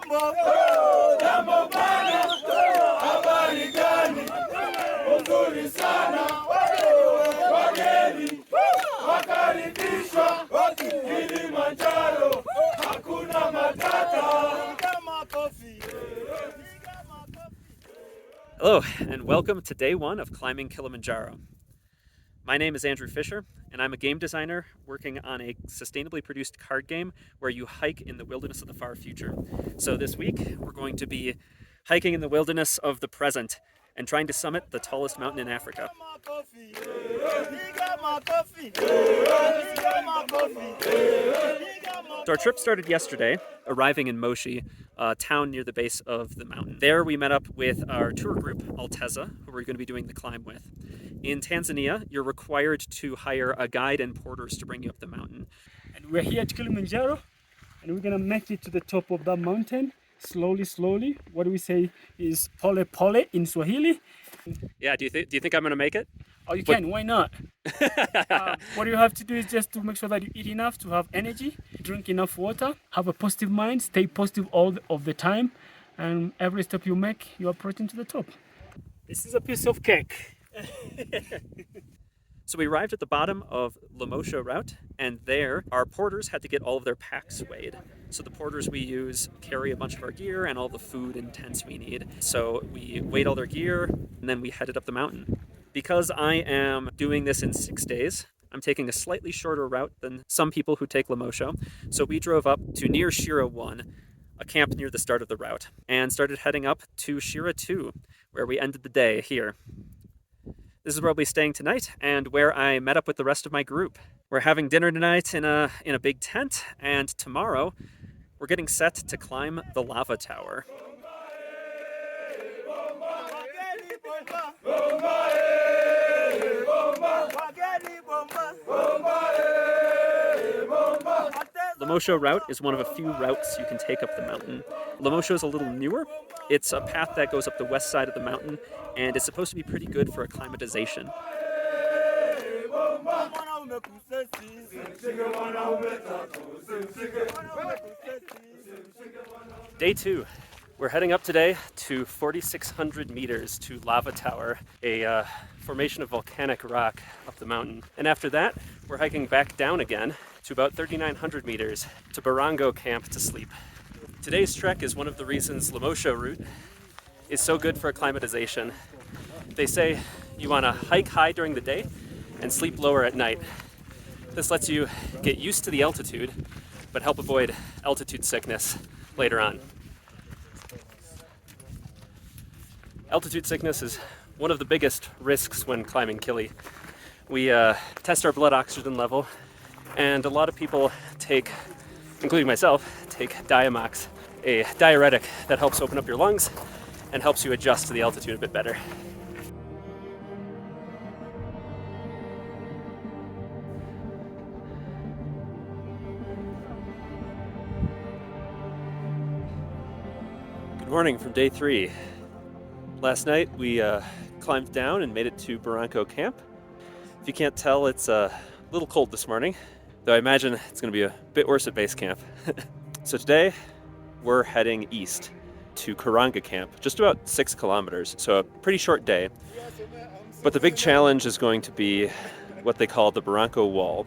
Jambo bana, habari gani? Uzuri sana, wageni wakaribishwa Kilimanjaro, hakuna matata. Hello, and welcome to day one of climbing Kilimanjaro. My name is Andrew Fisher, and I'm a game designer working on a sustainably produced card game where you hike in the wilderness of the far future. So this week, we're going to be hiking in the wilderness of the present and trying to summit the tallest mountain in Africa. So our trip started yesterday, arriving in Moshi, a town near the base of the mountain. There we met up with our tour group, Alteza, who we're going to be doing the climb with. In Tanzania, you're required to hire a guide and porters to bring you up the mountain. And we're here at Kilimanjaro, and we're gonna make it to the top of that mountain, slowly. What do we say is pole pole in Swahili? Yeah, do you think I'm gonna make it? Oh, you can, why not? What you have to do is just to make sure that you eat enough to have energy, drink enough water, have a positive mind, stay positive all of the time, and every step you make, you're approaching to the top. This is a piece of cake. So we arrived at the bottom of Lemosho Route, and there our porters had to get all of their packs weighed. So the porters we use carry a bunch of our gear and all the food and tents we need. So we weighed all their gear, and then we headed up the mountain. Because I am doing this in 6 days, I'm taking a slightly shorter route than some people who take Lemosho. So we drove up to near Shira 1, a camp near the start of the route, and started heading up to Shira 2, where we ended the day here. This is where I'll be staying tonight and where I met up with the rest of my group. We're having dinner tonight in a big tent, and tomorrow we're getting set to climb the lava tower. Lemosho Route is one of a few routes you can take up the mountain. Lemosho is a little newer. It's a path that goes up the west side of the mountain, and it's supposed to be pretty good for acclimatization. Day 2. We're heading up today to 4,600 meters to Lava Tower, a formation of volcanic rock up the mountain. And after that, we're hiking back down again to about 3,900 meters to Barranco camp to sleep. Today's trek is one of the reasons Lemosho Route is so good for acclimatization. They say you want to hike high during the day and sleep lower at night. This lets you get used to the altitude, but help avoid altitude sickness later on. Altitude sickness is one of the biggest risks when climbing Kili. We test our blood oxygen level, and a lot of people take, including myself, take Diamox, a diuretic that helps open up your lungs and helps you adjust to the altitude a bit better. Good morning from day 3. Last night we climbed down and made it to Barranco camp. If you can't tell, it's a little cold this morning, though I imagine it's going to be a bit worse at base camp. So today we're heading east to Karanga camp, just about 6 kilometers, so a pretty short day. But the big challenge is going to be what they call the Barranco Wall.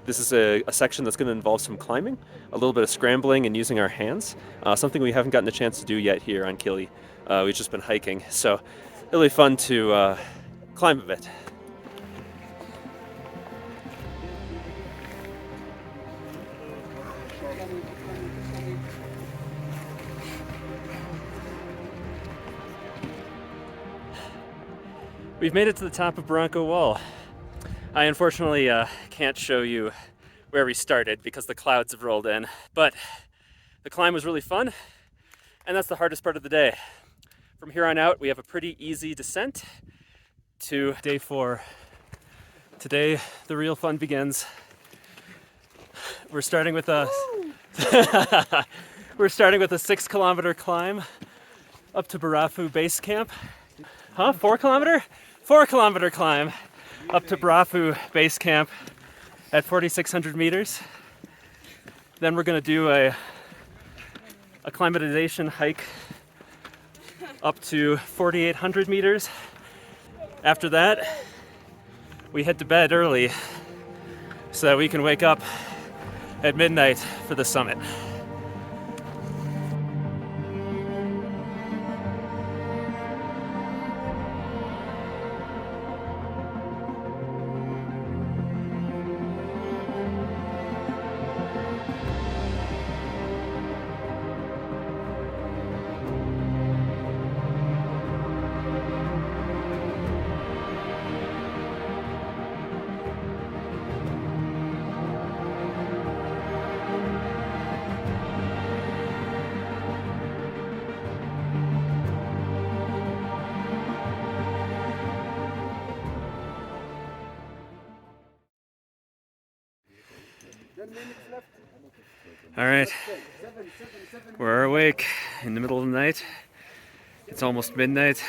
This is a section that's going to involve some climbing, a little bit of scrambling and using our hands, something we haven't gotten a chance to do yet here on Kili. We've just been hiking, so really fun to climb a bit. We've made it to the top of Barranco Wall. I unfortunately can't show you where we started because the clouds have rolled in, but the climb was really fun, and that's the hardest part of the day. From here on out, we have a pretty easy descent to day 4. Today, the real fun begins. We're starting with a 6-kilometer climb up to Barafu base camp. 4-kilometer? 4-kilometer climb up to Barafu base camp at 4,600 meters. Then we're going to do a acclimatization hike up to 4,800 meters. After that, we head to bed early so that we can wake up at midnight for the summit. All right, we're awake in the middle of the night. It's almost midnight,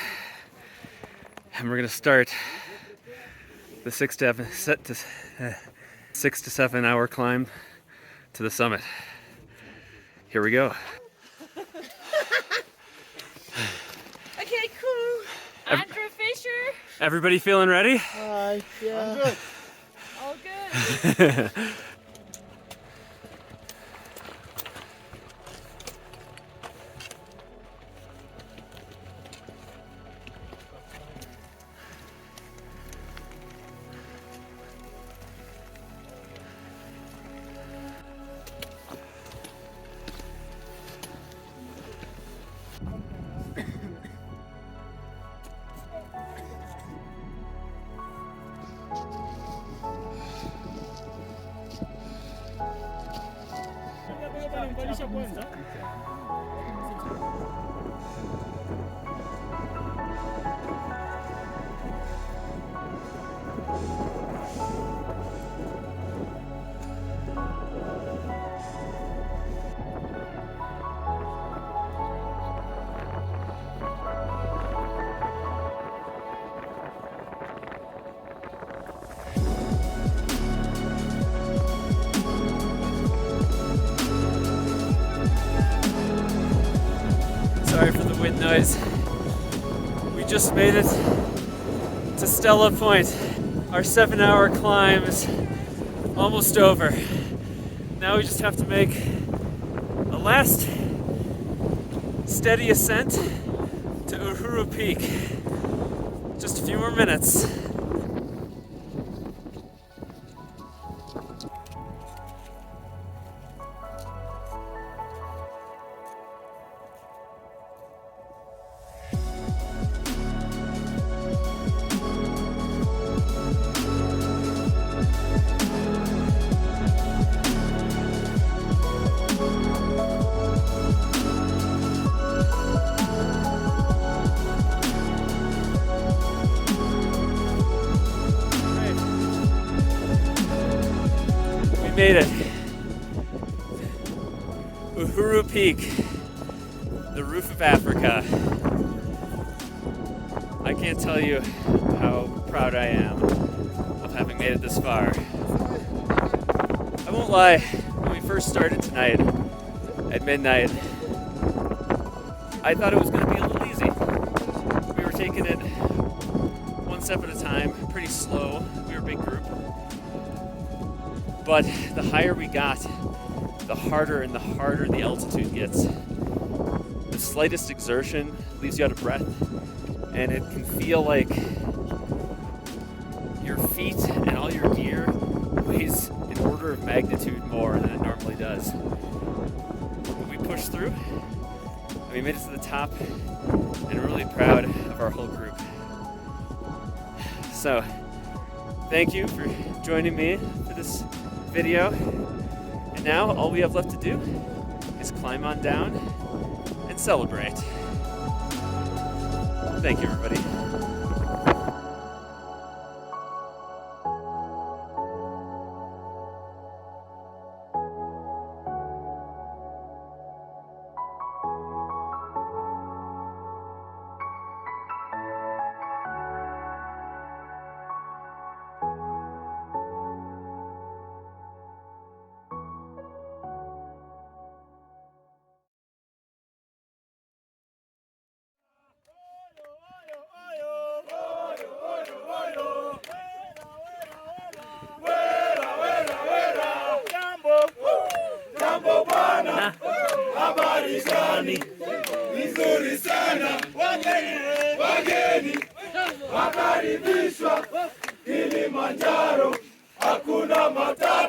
and we're gonna start the 6 to 7 hour climb to the summit. Here we go. Okay, cool. Andrew Fisher. Everybody feeling ready? Hi, yeah. I'm good. All good. Sorry for the wind noise. We just made it to Stella Point. Our 7-hour climb is almost over. Now we just have to make a last steady ascent to Uhuru Peak. Just a few more minutes. Made it. Uhuru Peak, the roof of Africa. I can't tell you how proud I am of having made it this far. I won't lie, when we first started tonight at midnight, I thought it was going to be a little easy. We were taking it one step at a time, pretty slow. We were a big group. But the higher we got, the harder and the harder the altitude gets. The slightest exertion leaves you out of breath, and it can feel like your feet and all your gear weighs an order of magnitude more than it normally does. But we pushed through, and we made it to the top, and we're really proud of our whole group. So, thank you for joining me for this video, and now all we have left to do is climb on down and celebrate. Thank you, everybody. pwani. Nzuri sana, wageni wakaribishwa Kilimanjaro, hakuna matata.